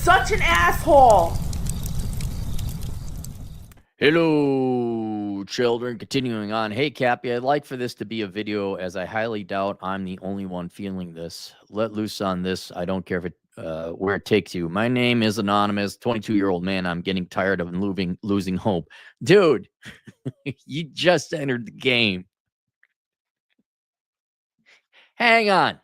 such an asshole. Hello, children. Continuing on. Hey, Cappy, I'd like for this to be a video, as I highly doubt I'm the only one feeling this. Let loose on this. I don't care if it where it takes you. My name is Anonymous, 22-year-old man. I'm getting tired of losing hope. Dude, you just entered the game. Hang on.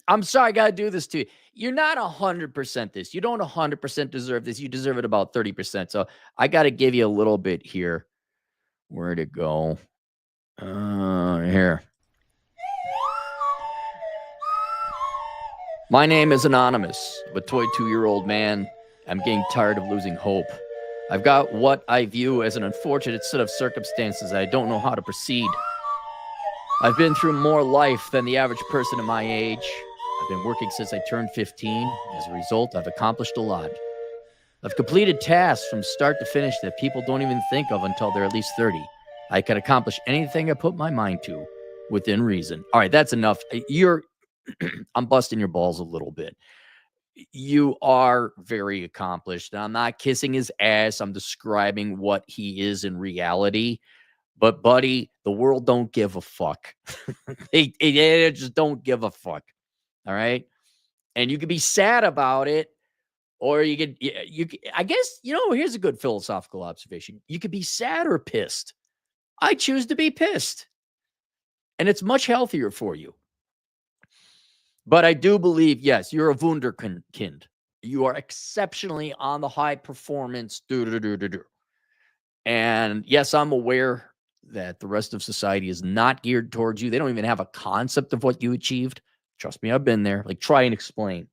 I'm sorry I got to do this to you. You're not 100% this. You don't 100% deserve this. You deserve it about 30%. So I got to give you a little bit here. Where'd it go? Here. My name is Anonymous, a 22-year-old man. I'm getting tired of losing hope. I've got what I view as an unfortunate set of circumstances. I don't know how to proceed. I've been through more life than the average person in my age. I've been working since I turned 15. As a result, I've accomplished a lot. I've completed tasks from start to finish that people don't even think of until they're at least 30. I can accomplish anything I put my mind to within reason. All right, that's enough. I'm busting your balls a little bit. You are very accomplished. I'm not kissing his ass. I'm describing what he is in reality. But, buddy, the world don't give a fuck. they just don't give a fuck. All right? And you can be sad about it, or you could, I guess, here's a good philosophical observation. You could be sad or pissed. I choose to be pissed. And it's much healthier for you. But I do believe, yes, you're a wunderkind. You are exceptionally on the high performance. And yes, I'm aware that the rest of society is not geared towards you. They don't even have a concept of what you achieved. Trust me, I've been there. Like, try and explain.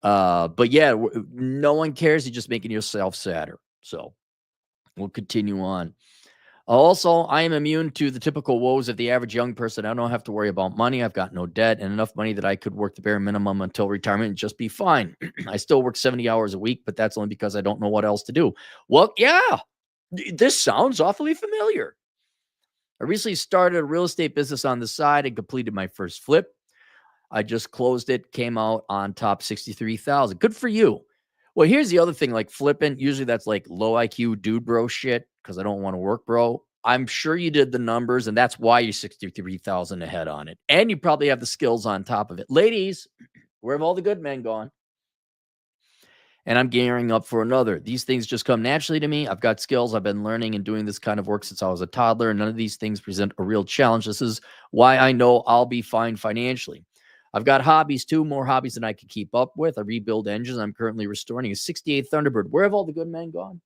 But yeah, no one cares. You're just making yourself sadder. So we'll continue on. Also, I am immune to the typical woes of the average young person. I don't have to worry about money. I've got no debt and enough money that I could work the bare minimum until retirement and just be fine. I still work 70 hours a week, but that's only because I don't know what else to do. Well, yeah, this sounds awfully familiar. I recently started a real estate business on the side and completed my first flip. I just closed it, came out on top 63,000. Good for you. Well, here's the other thing, like flipping. Usually that's like low IQ dude bro shit because I don't want to work, bro. I'm sure you did the numbers, and that's why you're 63,000 ahead on it. And you probably have the skills on top of it. Ladies, where have all the good men gone? And I'm gearing up for another. These things just come naturally to me. I've got skills. I've been learning and doing this kind of work since I was a toddler. And none of these things present a real challenge. This is why I know I'll be fine financially. I've got hobbies too, more hobbies than I can keep up with. I rebuild engines. I'm currently restoring a 68 Thunderbird. Where have all the good men gone?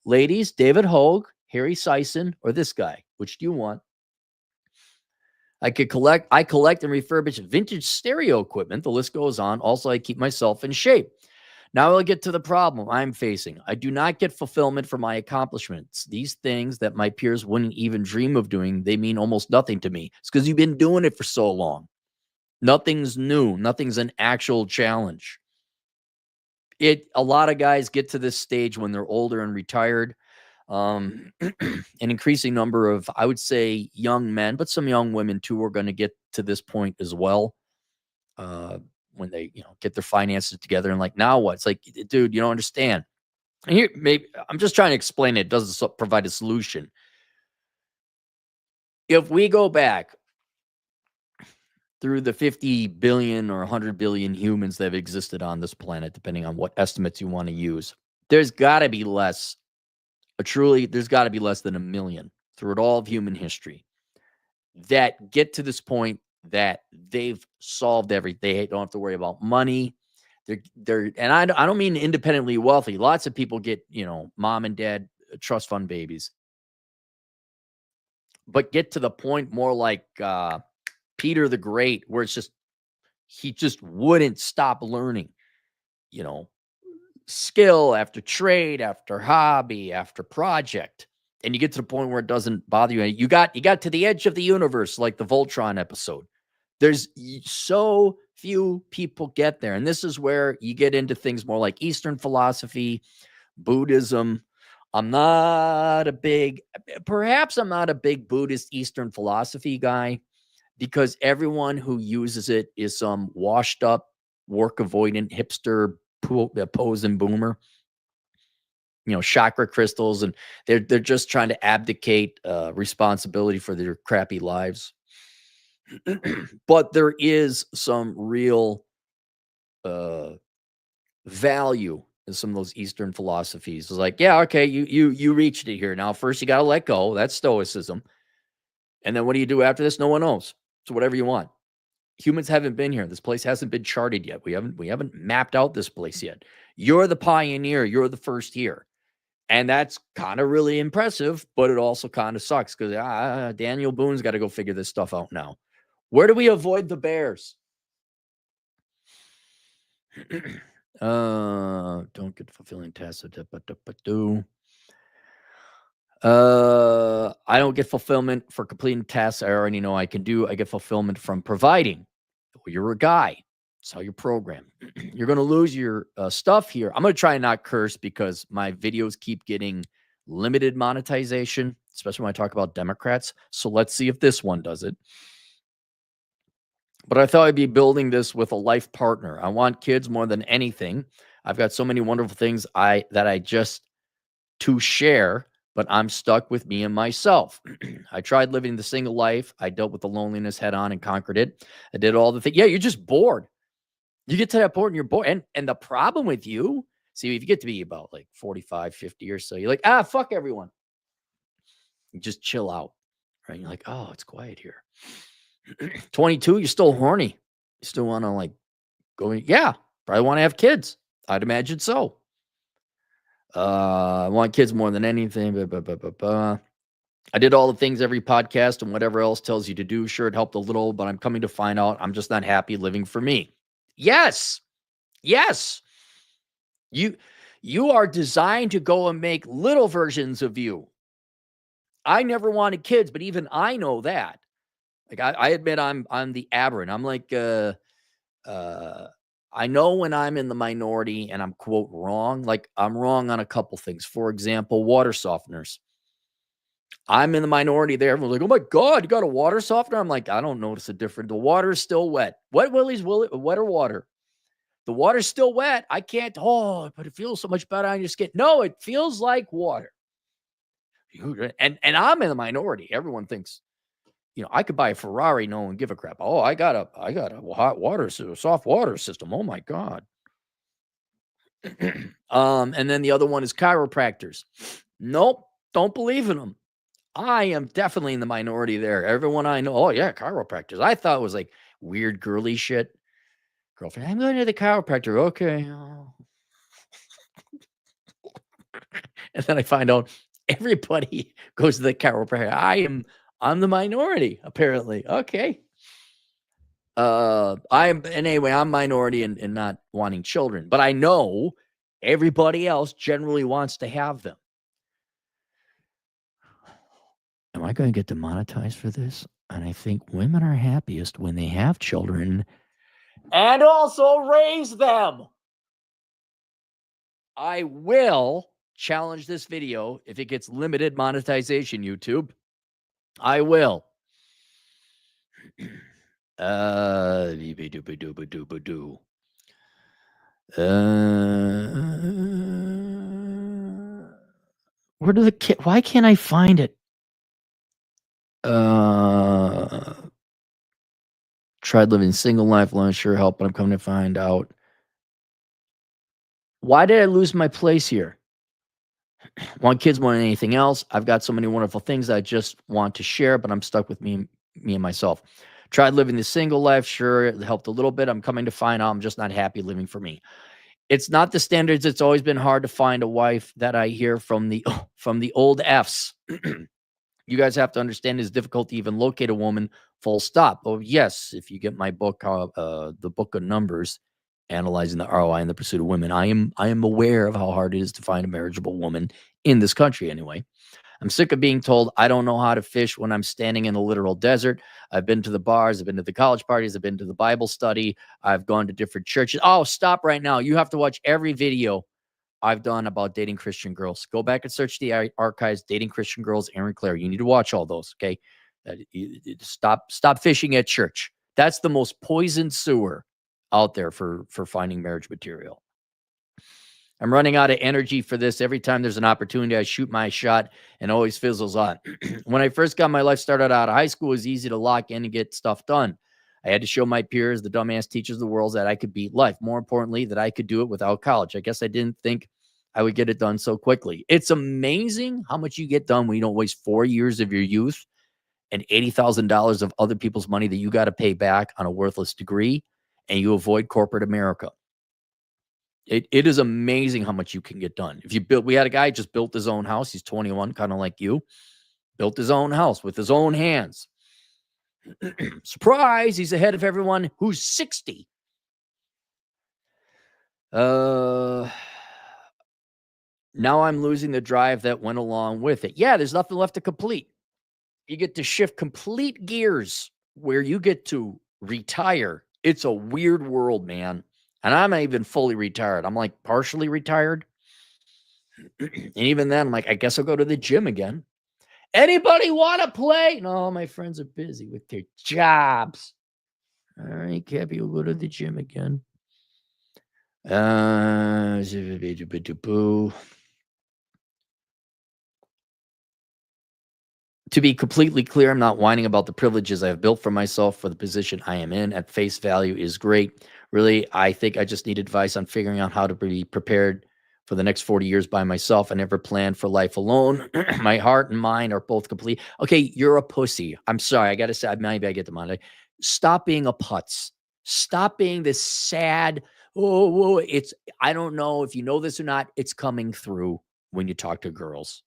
Ladies, David Hogue, Harry Sison, or this guy? Which do you want? I collect and refurbish vintage stereo equipment. The list goes on. Also, I keep myself in shape. Now I'll get to the problem I'm facing. I do not get fulfillment for my accomplishments. These things that my peers wouldn't even dream of doing, they mean almost nothing to me. It's because you've been doing it for so long. Nothing's new. Nothing's an actual challenge. A lot of guys get to this stage when they're older and retired. An increasing number of, I would say, young men, but some young women too, are going to get to this point as well. When they, get their finances together and like, now what? It's like, dude, you don't understand. And here, maybe I'm just trying to explain it. It doesn't provide a solution. If we go back through the 50 billion or 100 billion humans that have existed on this planet, depending on what estimates you want to use, there's got to be less. There's got to be less than 1 million through it all of human history that get to this point that they've solved everything. They don't have to worry about money. And I don't mean independently wealthy. Lots of people get, mom and dad trust fund babies, but get to the point more like Peter the Great, where he just wouldn't stop learning, skill after trade, after hobby, after project. And you get to the point where it doesn't bother you. You got to the edge of the universe, like the Voltron episode. There's so few people get there. And this is where you get into things more like Eastern philosophy, Buddhism. I'm not a big Buddhist Eastern philosophy guy, because everyone who uses it is some washed up work avoidant hipster pose and boomer, chakra crystals, and they're just trying to abdicate responsibility for their crappy lives. But there is some real value in some of those Eastern philosophies. It's like, yeah, okay, you reached it here. Now, first you got to let go. That's stoicism. And then what do you do after this? No one knows. So whatever you want. Humans haven't been here. This place hasn't been charted yet. We haven't mapped out this place yet. You're the pioneer. You're the first here. And that's kind of really impressive, but it also kind of sucks because Daniel Boone's got to go figure this stuff out now. Where do we avoid the bears? Don't get fulfilling tasks. I don't get fulfillment for completing tasks I already know I can do. I get fulfillment from providing. Well, you're a guy. That's how you're programmed. You're going to lose your stuff here. I'm going to try and not curse because my videos keep getting limited monetization, especially when I talk about Democrats. So let's see if this one does it. But I thought I'd be building this with a life partner. I want kids more than anything. I've got so many wonderful things that I just to share, but I'm stuck with me and myself. I tried living the single life. I dealt with the loneliness head on and conquered it. I did all the things. Yeah, you're just bored. You get to that point and you're bored. And the problem with you, see, if you get to be about like 45, 50 or so, you're like, fuck everyone. You just chill out, right? You're like, oh, it's quiet here. 22, you're still horny. You still want to like go in. Yeah, probably want to have kids. I'd imagine so. I want kids more than anything. I did all the things every podcast and whatever else tells you to do. Sure, it helped a little, but I'm coming to find out I'm just not happy living for me. Yes. Yes. You are designed to go and make little versions of you. I never wanted kids, but even I know that. Like I admit I'm the aberrant. I'm like I know when I'm in the minority and I'm quote wrong. Like I'm wrong on a couple things. For example, water softeners. I'm in the minority there. Everyone's like, "Oh my God, you got a water softener?" I'm like, I don't notice a difference. The water is still wet. Wet willies, wetter water. The water's still wet. I can't. Oh, but it feels so much better on your skin. No, it feels like water. And I'm in the minority. Everyone thinks, I could buy a Ferrari, no one give a crap. Oh, I got a hot water, soft water system. Oh my God. And then the other one is chiropractors. Nope, don't believe in them. I am definitely in the minority there. Everyone I know, oh yeah, chiropractors. I thought it was like weird girly shit. Girlfriend, I'm going to the chiropractor. Okay. And then I find out everybody goes to the chiropractor. I'm the minority, apparently. Okay. I'm minority in not wanting children, but I know everybody else generally wants to have them. Am I going to get demonetized for this? And I think women are happiest when they have children and also raise them. I will challenge this video if it gets limited monetization, YouTube. I will. Where do why can't I find it? Tried living single life alone, sure help, but I'm coming to find out. Why did I lose my place here? Want kids more than anything else. I've got so many wonderful things I just want to share, but I'm stuck with me and myself. Tried living the single life. Sure, it helped a little bit. I'm coming to find out I'm just not happy living for me. It's not the standards. It's always been hard to find a wife that I hear from the old Fs. You guys have to understand it's difficult to even locate a woman, full stop. Oh, yes, if you get my book, the book of Numbers, Analyzing the ROI in the Pursuit of Women, I am aware of how hard it is to find a marriageable woman in this country anyway. I'm sick of being told I don't know how to fish when I'm standing in a literal desert. I've been to the bars. I've been to the college parties. I've been to the Bible study. I've gone to different churches. Oh, stop right now. You have to watch every video I've done about dating Christian girls. Go back and search the archives, dating Christian girls, Aaron Claire. You need to watch all those, okay? Stop fishing at church. That's the most poisoned sewer out there for finding marriage material. I'm running out of energy for this. Every time there's an opportunity, I shoot my shot and always fizzles on. When I first got my life started out of high school, it was easy to lock in and get stuff done. I had to show my peers, the dumbass teachers of the world, that I could beat life. More importantly, that I could do it without college. I guess I didn't think I would get it done so quickly. It's amazing how much you get done when you don't waste 4 years of your youth and $80,000 of other people's money that you got to pay back on a worthless degree, and you avoid corporate America. It is amazing how much you can get done. If you build, we had a guy just built his own house. He's 21, kind of like you, built his own house with his own hands. Surprise, he's ahead of everyone who's 60. Now I'm losing the drive that went along with it. Yeah, there's nothing left to complete. You get to shift complete gears where you get to retire. It's a weird world, man. And I'm not even fully retired. I'm like partially retired. And even then, I'm like, I guess I'll go to the gym again. Anybody want to play? No, my friends are busy with their jobs. All right, Cappy, we'll go to the gym again. To be completely clear, I'm not whining about the privileges I have built for myself for the position I am in. At face value is great. Really, I think I just need advice on figuring out how to be prepared for the next 40 years by myself. I never planned for life alone. My heart and mind are both complete. Okay, you're a pussy. I'm sorry. I got to say, maybe I get the Monday. Stop being a putz. Stop being this sad. Oh, I don't know if you know this or not. It's coming through when you talk to girls.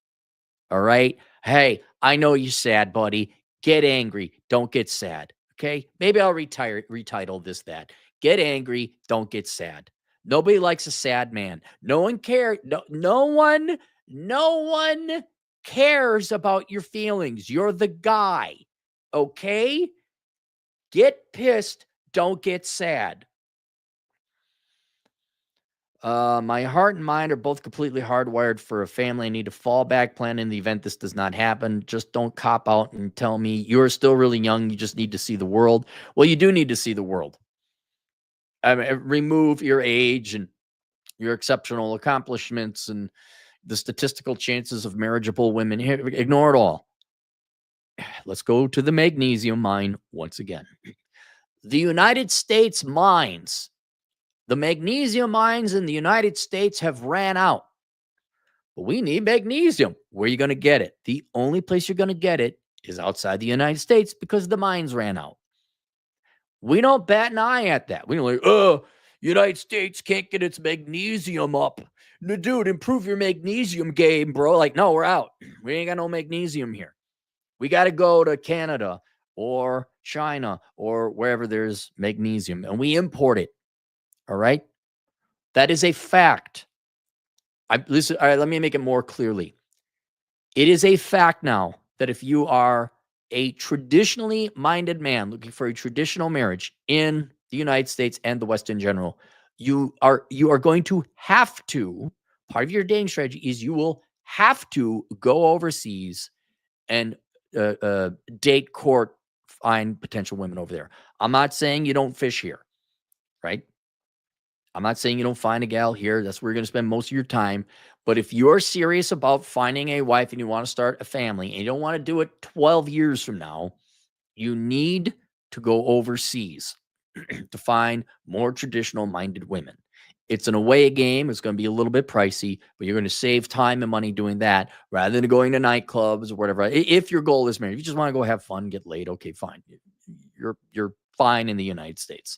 All right. Hey, I know you're sad, buddy. Get angry. Don't get sad. Okay. Maybe I'll retitle this that. Get angry. Don't get sad. Nobody likes a sad man. No one cares. No one cares about your feelings. You're the guy. Okay. Get pissed. Don't get sad. My heart and mind are both completely hardwired for a family. I need to fall back plan in the event this does not happen. Just don't cop out and tell me you're still really young. You just need to see the world. Well, you do need to see the world. I mean, remove your age and your exceptional accomplishments and the statistical chances of marriageable women. Ignore it all. Let's go to the magnesium mine once again. The United States mines. The magnesium mines in the United States have ran out. But we need magnesium. Where are you going to get it? The only place you're going to get it is outside the United States because the mines ran out. We don't bat an eye at that. We don't like, United States can't get its magnesium up. No, dude, improve your magnesium game, bro. Like, no, we're out. We ain't got no magnesium here. We got to go to Canada or China or wherever there's magnesium, and we import it. All right? That is a fact. Listen, all right, let me make it more clearly. It is a fact now that if you are a traditionally minded man looking for a traditional marriage in the United States and the West in general, you are going to have to, part of your dating strategy is you will have to go overseas and date, court, find potential women over there. I'm not saying you don't fish here, right? I'm not saying you don't find a gal here. That's where you're going to spend most of your time. But if you're serious about finding a wife and you want to start a family and you don't want to do it 12 years from now, you need to go overseas to find more traditional minded women. It's an away game. It's going to be a little bit pricey, but you're going to save time and money doing that rather than going to nightclubs or whatever. If your goal is marriage, if you just want to go have fun, get laid, okay, fine. You're fine in the United States.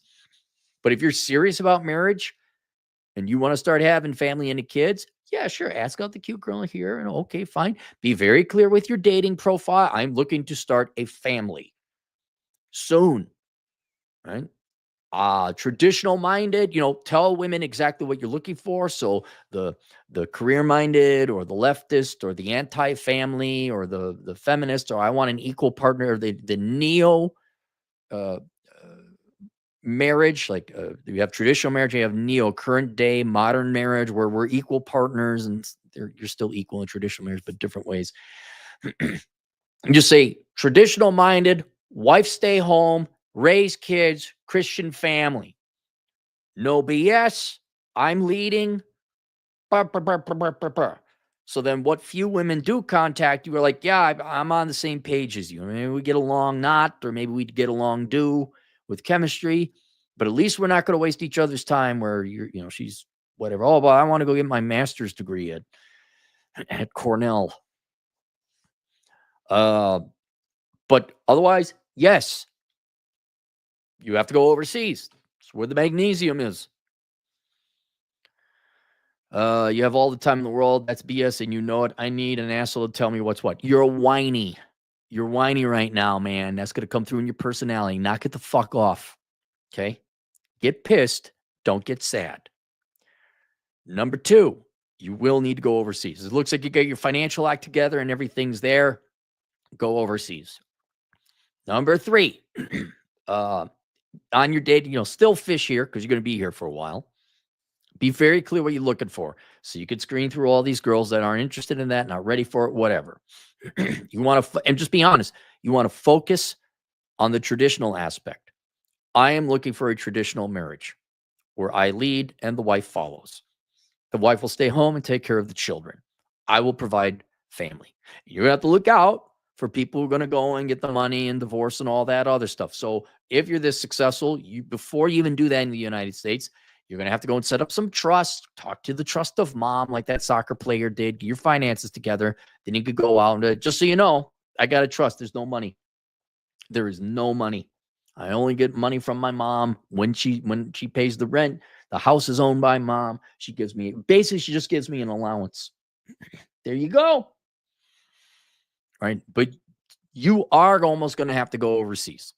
But if you're serious about marriage and you want to start having family and kids, yeah, sure. Ask out the cute girl here. And okay, fine. Be very clear with your dating profile. I'm looking to start a family soon. Right? Traditional minded, tell women exactly what you're looking for. So the career minded or the leftist or the anti-family or the feminist, or I want an equal partner, the neo marriage, like you have traditional marriage, you have neo current day modern marriage where we're equal partners and you're still equal in traditional marriage, but different ways. Just say traditional minded, wife stay home, raise kids, Christian family. No BS. I'm leading. So then what few women do contact you are like, yeah, I'm on the same page as you. Maybe we get along not, or maybe we get along do with chemistry, but at least we're not going to waste each other's time where she's whatever. Oh, but I want to go get my master's degree at Cornell. But otherwise, yes, you have to go overseas. It's where the magnesium is. You have all the time in the world. That's BS, and you know it. I need an asshole to tell me what's what. You're whiny. You're whiny right now, man. That's going to come through in your personality. Knock it the fuck off. Okay? Get pissed. Don't get sad. Number 2, you will need to go overseas. It looks like you got your financial act together and everything's there. Go overseas. Number 3, on your date, still fish here because you're going to be here for a while. Be very clear what you're looking for. So you could screen through all these girls that aren't interested in that, not ready for it, whatever. You want to, and just be honest, you want to focus on the traditional aspect. I am looking for a traditional marriage where I lead and the wife follows. The wife will stay home and take care of the children. I will provide family. You have to look out for people who are going to go and get the money and divorce and all that other stuff. So if you're this successful, before you even do that in the United States, you're going to have to go and set up some trust, talk to the trust of mom like that soccer player did, get your finances together. Then you could go out and just so you know, I got to trust. There's no money. There is no money. I only get money from my mom when she pays the rent. The house is owned by mom. She just gives me an allowance. There you go. Right. But you are almost going to have to go overseas.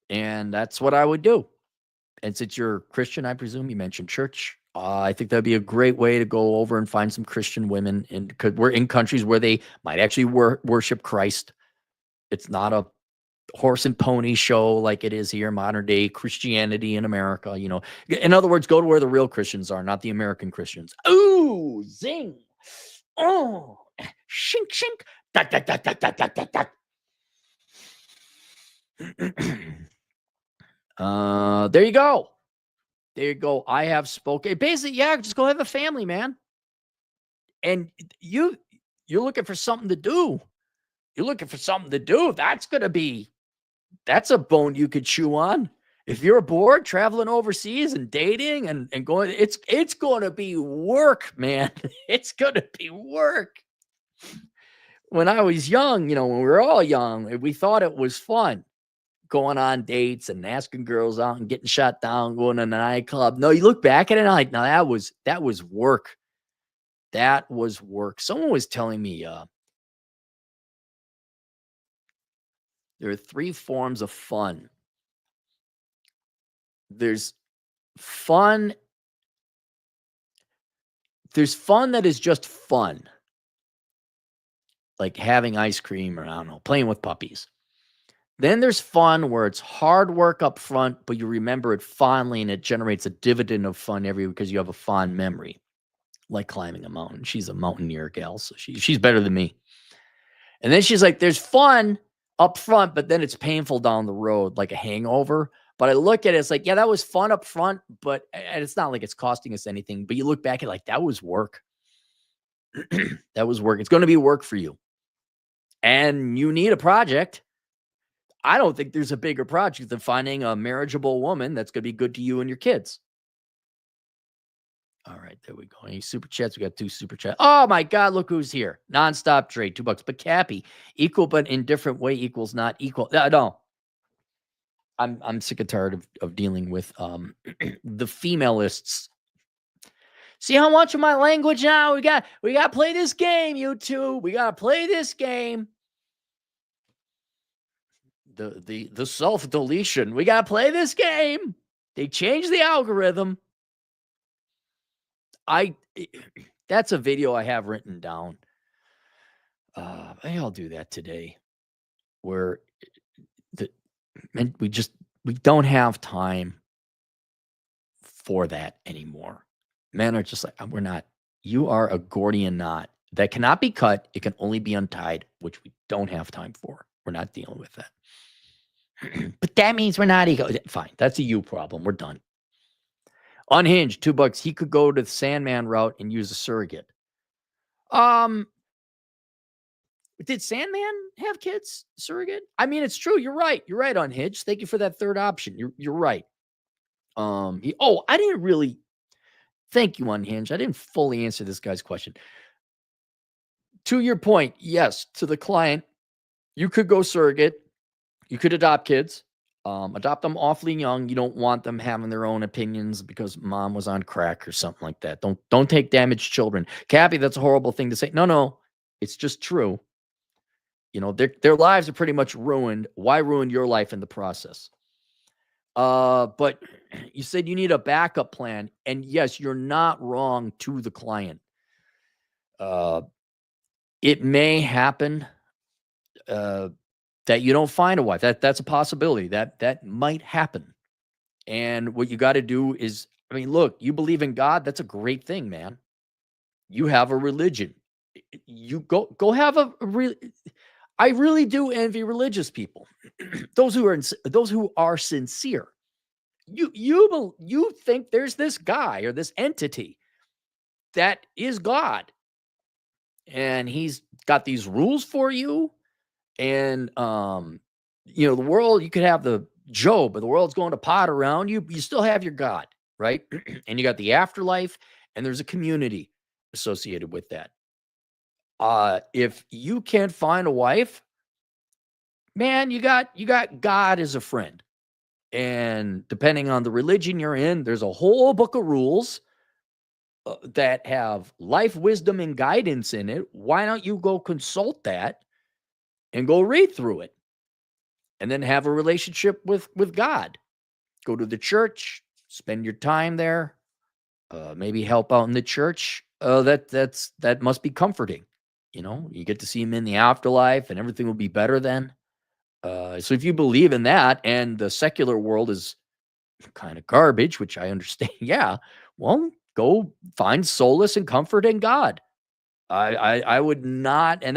And that's what I would do. And since you're Christian, I presume you mentioned church. I think that'd be a great way to go over and find some Christian women. And because we're in countries where they might actually worship Christ. It's not a horse and pony show like it is here, modern day Christianity in America. In other words, go to where the real Christians are, not the American Christians. Ooh, zing. Oh, shink, shink. Dot, dot, dot, dot, dot, dot, dot, dot. There you go. There you go. I have spoken. Basically, yeah, just go have a family, man. And you're looking for something to do. You're looking for something to do. That's a bone you could chew on. If you're bored traveling overseas and dating and going, it's going to be work, man. It's going to be work. When I was young, when we were all young, we thought it was fun going on dates and asking girls out and getting shot down, going to a nightclub. No, you look back at it and like, no, that was work. That was work. Someone was telling me there are 3 forms of fun. There's fun. There's fun that is just fun. Like having ice cream or, I don't know, playing with puppies. Then there's fun where it's hard work up front, but you remember it fondly and it generates a dividend of fun because you have a fond memory. Like climbing a mountain. She's a mountaineer gal, so she's better than me. And then she's like, there's fun up front, but then it's painful down the road, like a hangover. But I look at it, it's like, yeah, that was fun up front, but it's not like it's costing us anything. But you look back at like, that was work. That was work. It's going to be work for you. And you need a project. I don't think there's a bigger project than finding a marriageable woman that's going to be good to you and your kids. All right, there we go. Any super chats? We got 2 super chats. Oh my God, look who's here. Nonstop trade, $2. But Cappy, equal but in different way equals not equal. No. I'm sick and tired of dealing with the femalists. See how much of my language now? We got to play this game, you two. We got to play this game. The self-deletion. We got to play this game. They changed the algorithm. That's a video I have written down. I'll do that today. Where we don't have time for that anymore. Men are just like, we're not. You are a Gordian knot that cannot be cut. It can only be untied, which we don't have time for. We're not dealing with that. But that means we're not ego. Fine. That's a you problem. We're done. Unhinged, $2. He could go to the Sandman route and use a surrogate. Um, did Sandman have kids? Surrogate? I mean, it's true. You're right. You're right, Unhinged. Thank you for that third option. You're right. I didn't really thank you, Unhinged. I didn't fully answer this guy's question. To your point, yes, to the client, you could go surrogate. You could adopt kids. Adopt them awfully young. You don't want them having their own opinions because mom was on crack or something like that. Don't take damaged children. Cappy, that's a horrible thing to say. No, it's just true. You know, their lives are pretty much ruined. Why ruin your life in the process? But you said you need a backup plan, and yes, you're not wrong to the client. It may happen that you don't find a wife. That's a possibility. That might happen. And what you got to do is, I mean, look, you believe in God. That's a great thing, man. You have a religion. You go have a real. I really do envy religious people. those who are sincere. You think there's this guy or this entity that is God, and he's got these rules for you. And the world, you could have the Job, but the world's going to pot around you. You still have your God, right? And you got the afterlife, and there's a community associated with that. If you can't find a wife, man, you got God as a friend. And depending on the religion you're in, there's a whole book of rules that have life wisdom and guidance in it. Why don't you go consult that and go read through it, and then have a relationship with God? Go to the church, spend your time there, maybe help out in the church. That must be comforting. You get to see him in the afterlife, and everything will be better then. So if you believe in that, and the secular world is kind of garbage, which I understand, yeah, well, go find solace and comfort in God. I would not, and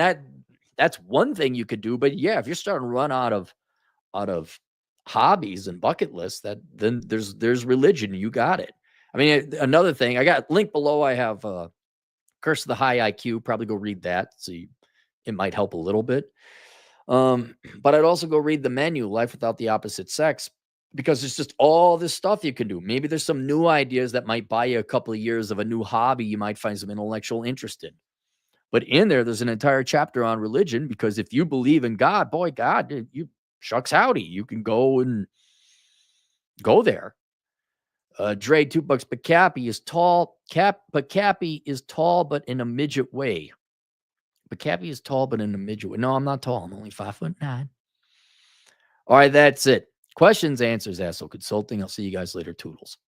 that's one thing you could do. But yeah, if you're starting to run out of hobbies and bucket lists, then there's religion. You got it. I mean, another thing, I got link below. I have Curse of the High IQ. Probably go read that. See, it might help a little bit. But I'd also go read The Menu, Life Without the Opposite Sex, because there's just all this stuff you can do. Maybe there's some new ideas that might buy you a couple of years of a new hobby you might find some intellectual interest in. But in there's an entire chapter on religion, because if you believe in God, boy, God, you shucks howdy, you can go and go there. Dre, $2, but Cappy is tall. Cappy is tall, but in a midget way. But Cappy is tall, but in a midget way. No, I'm not tall. I'm only 5'9". All right, that's it. Questions, answers, Asshole Consulting. I'll see you guys later. Toodles.